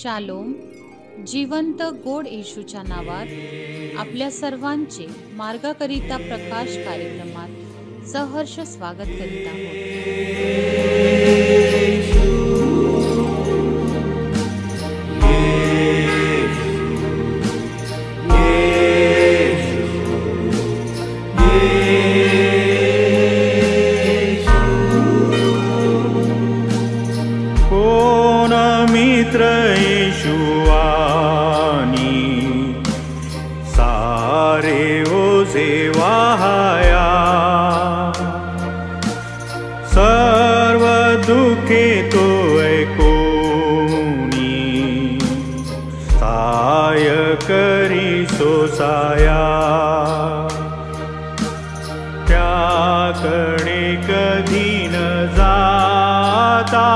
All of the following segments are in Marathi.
शालोम. जिवंत गोड येशूच्या नावात आपल्या सर्वांचे मार्गाकरिता प्रकाश कार्यक्रमात सहर्ष स्वागत करीत आहोत. त्याकडे कधी न जाता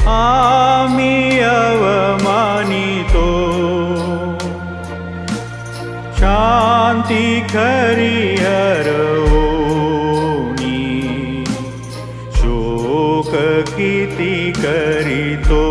आम्ही अवमानितो. शांती खरी हरवूनी शोक किती करीतो.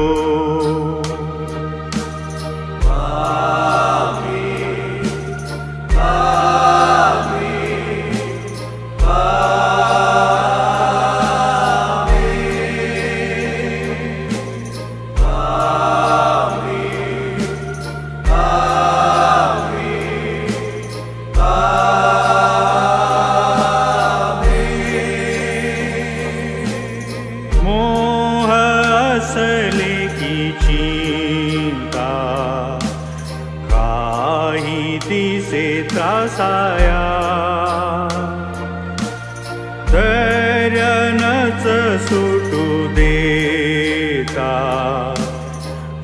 धैर्यानच सुटू देता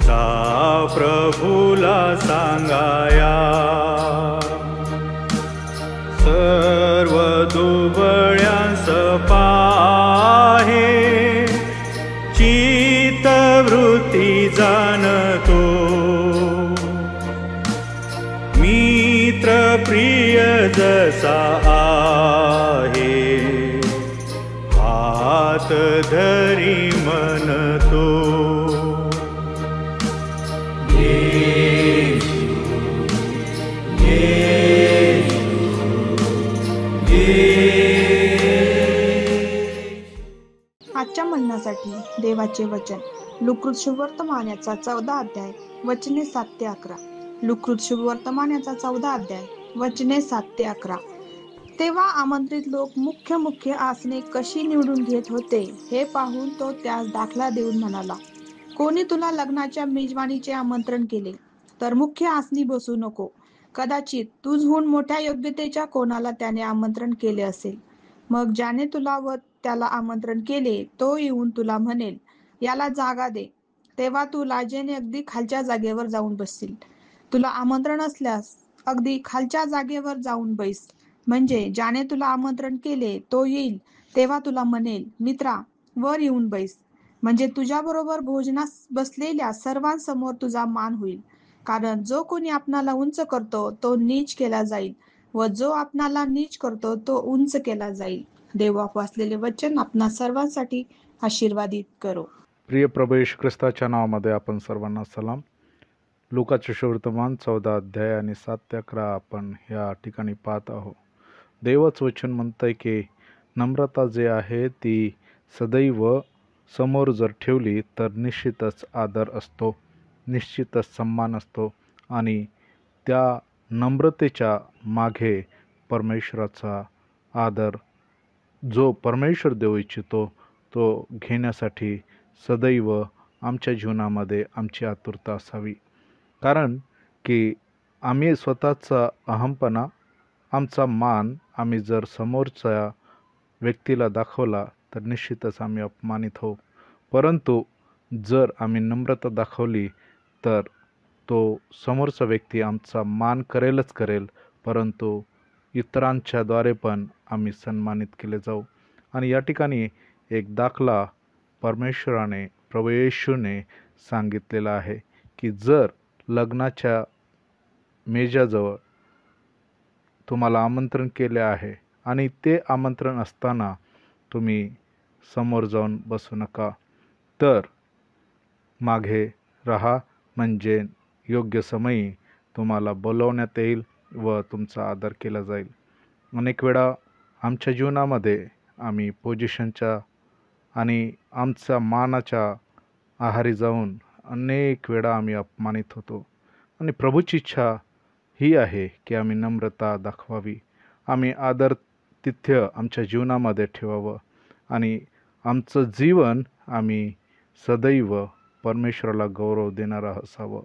चा प्रभूला सांगाया. सर्व दुबळ्यांस पाहे चित्तवृत्ती जाणतो. मित्र प्रिय जसा आहे हात धरी म्हणतो. आजच्या म्हणण्यासाठी देवाचे वचन लुकृत शुभवर्तमानाचा 14 अध्याय वचने 7 ते 11. लुकृत शुभवर्तमानाचा 14 अध्याय वचने 7 ते 11. तेव्हा आमंत्रित लोक मुख्य आसने कशी निवडून घेत होते हे पाहून तो त्यास दाखला देऊन म्हणाला, कोणी तुला लग्नाच्या मेजवानीचे आमंत्रण केले तर मुख्य आसनी बसू नको. कदाचित तुझहून मोठ्या योग्यतेच्या कोणाला त्याने आमंत्रण केले असेल. मग ज्याने तुला व त्याला आमंत्रण केले तो येऊन तुला म्हणेल, याला जागा दे. तेव्हा तू लाजेने अगदी खालच्या जागेवर जाऊन बसशील. तुला आमंत्रण असल्यास अगदी खालच्या जागेवर जाऊन बैस. म्हणजे ज्याने तुला आमंत्रण केले तो येईल तेव्हा तुला म्हणेल, मित्रा, वर येऊन बैस. म्हणजे तुझ्या बरोबर भोजनास बसलेल्या सर्वांसमोर तुझा मान होईल. कारण जो कोणी आपणाला उंच करतो तो नीच केला जाईल व जो आपणाला नीच करतो तो उंच केला जाईल. देव वाचलेले वचन आपणा सर्वांसाठी आशीर्वादित करो. प्रिय प्रभू येशू ख्रिस्ताच्या नावामध्ये आपण सर्वांना सलाम. लुकाचे शुभवर्तमान 14 अध्याय आणि 7 ते 11 आपण या ठिकाणी पाहत आहोत. देवच वचन म्हणतंय की नम्रता जे आहे ती सदैव समोर जर ठेवली तर निश्चितच आदर असतो, निश्चितच सन्मान असतो आणि त्या नम्रतेच्या मागे परमेश्वराचा आदर जो परमेश्वर देऊ इच्छितो तो घेण्यासाठी सदैव आमच्या जीवनामध्ये आमची आतुरता असावी. कारण की आम्ही स्वतःचा अहमपणा, आमचा मान आम्ही जर समोरच्या व्यक्तीला दाखवला तर निश्चितच आम्ही अपमानित होऊ. परंतु जर आम्ही नम्रता दाखवली तर तो समोरचा व्यक्ती आमचा मान करेलच करेल, परंतु इतरांच्याद्वारे पण आम्ही सन्मानित केले जाऊ. आणि या ठिकाणी एक दाखला परमेश्वराने, प्रभू येशूने सांगितलेला आहे की जर लग्नाच्या मेजाजवळ तुम्हाला आमंत्रण केले आहे आणि ते आमंत्रण असताना तुम्ही समोर जाऊन बसू नका, तर मागे राहा, म्हणजे योग्य समयी तुम्हाला बोलवण्यात येईल व तुमचा आदर केला जाईल. अनेक वेळा आमच्या जीवनामध्ये आम्ही पोझिशनच्या आणि आमच्या मानाच्या आहारी जाऊन अनेक वेळा आम्ही अपमानित होतो. आणि प्रभूची इच्छा ही आहे की आम्ही नम्रता दाखवावी, आम्ही आदरातिथ्य आमच्या जीवनामध्ये ठेवावं आणि आमचं जीवन आम्ही सदैव परमेश्वराला गौरव देणारं असावं.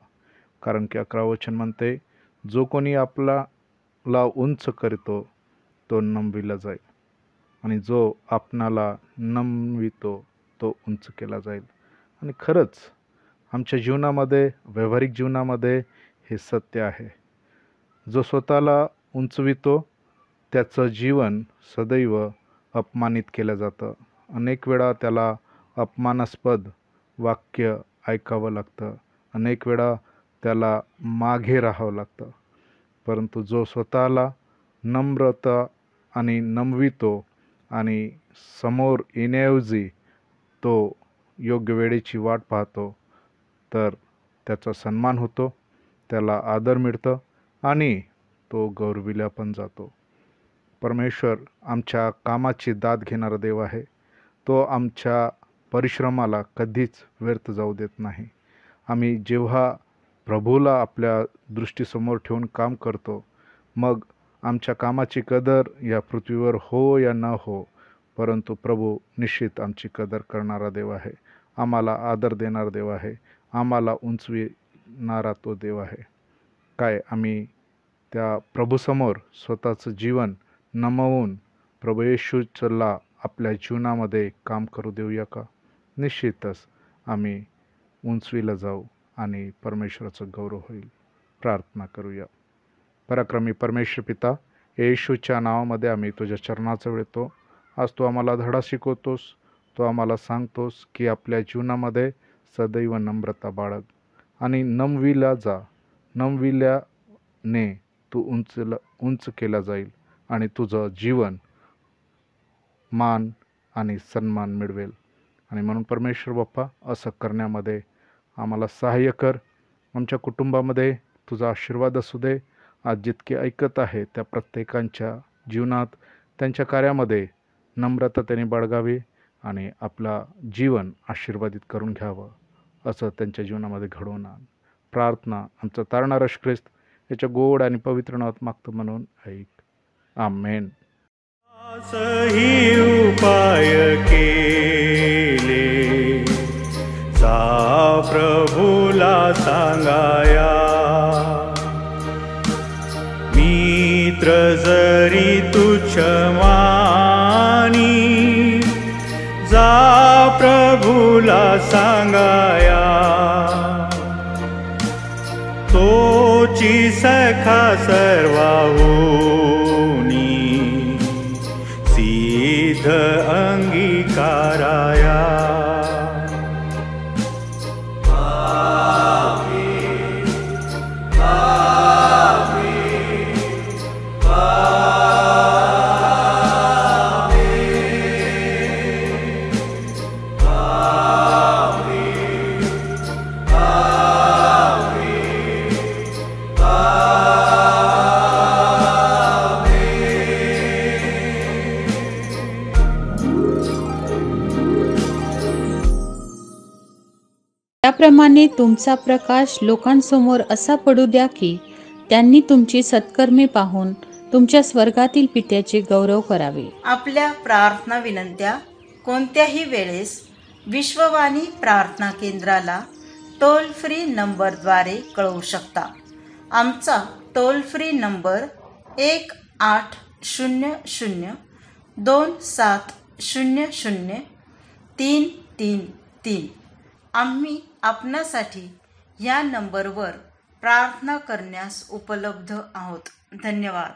कारण की 11 वचन म्हणते, जो कोणी आपल्याला उंच करतो तो नमविला जाईल आणि जो आपणाला नमवितो तो उंच केला जाईल. आणि खरंच आमच्या जीवनामध्ये, व्यावहारिक जीवनामध्ये हे सत्य आहे. जो स्वतःला उंचवितो त्याचं जीवन सदैव अपमानित केलं जातं. अनेक वेळा त्याला अपमानास्पद वाक्य ऐकावं लागतं, अनेक वेळा त्याला मागे राहावं लागतं. परंतु जो स्वतःला नम्रता आणि नमवितो आणि समोर येण्याऐवजी तो योग्य वेळेची वाट पाहतो, तर त्याचा सन्मान होतो, त्याला आदर मिळतं आणि तो गौरविला पण जातो. परमेश्वर आमच्या कामाची दाद घेणारा देव आहे. तो आमच्या परिश्रमाला कधीच व्यर्थ जाऊ देत नाही. आम्ही जेव्हा प्रभूला आपल्या दृष्टीसमोर ठेवून काम करतो, मग आमच्या कामाची कदर या पृथ्वीवर हो या न हो, परंतु प्रभू निश्चित आमची कदर करणारा देव आहे, आम्हाला आदर देणारा देव आहे, आम्हाला उंचविणारा तो देव आहे. काय आम्ही त्या प्रभूसमोर स्वतःचं जीवन नमवून प्रभू येशूला आपल्या जीवनामध्ये काम करू देऊया का? निश्चितच आम्ही उंचविला जाऊ आणि परमेश्वराचं गौरव होईल. प्रार्थना करूया. पराक्रमी परमेश्वर पिता, येशूच्या नावामध्ये आम्ही तुझ्या चरणाजवळ येतो. आज तू आम्हाला धडा शिकवतोस, तू आम्हाला सांगतोस की आपल्या जीवनामध्ये सदैव नम्रता बाळग आणि नमविला जा. नमविल्याने तू उंच केला जाईल आणि तुझं जीवन मान आणि सन्मान मिळवेल. आणि म्हणून परमेश्वर बाप्पा, असं करण्यामध्ये आम्हाला सहाय्य कर. आमच्या कुटुंबामध्ये तुझा आशीर्वाद असू दे. आज जितके ऐकत आहे त्या प्रत्येकांच्या जीवनात, त्यांच्या कार्यामध्ये नम्रता त्यांनी बाळगावी आणि आपला जीवन आशीर्वादित करून घ्यावं, असं त्यांच्या जीवनामध्ये घडवून आण. प्रार्थना आमचा तारणारा ख्रिस्त याच्या गोड आणि पवित्र नावात मागतो म्हणून ऐक. आमेन. सही उपाय केले जा प्रभूला सांगाया, मित्र जरी तुच्छ मानी जा प्रभूला सांगाया, तोची सखा सर्वाहुनी सिद्ध अंगीकाराया. त्याप्रमाणे तुमचा प्रकाश लोकांसमोर असा पडू द्या की त्यांनी तुमची सत्कर्मे पाहून तुमच्या स्वर्गातील पित्याचे गौरव करावे. आपल्या प्रार्थना विनंत्या कोणत्याही वेळेस विश्ववाणी प्रार्थना केंद्राला टोल फ्री नंबरद्वारे कळवू शकता. आमचा टोल फ्री नंबर 1-800-2700-333. आम्ही आपणासाठी या नंबरवर प्रार्थना करण्यास उपलब्ध आहोत. धन्यवाद.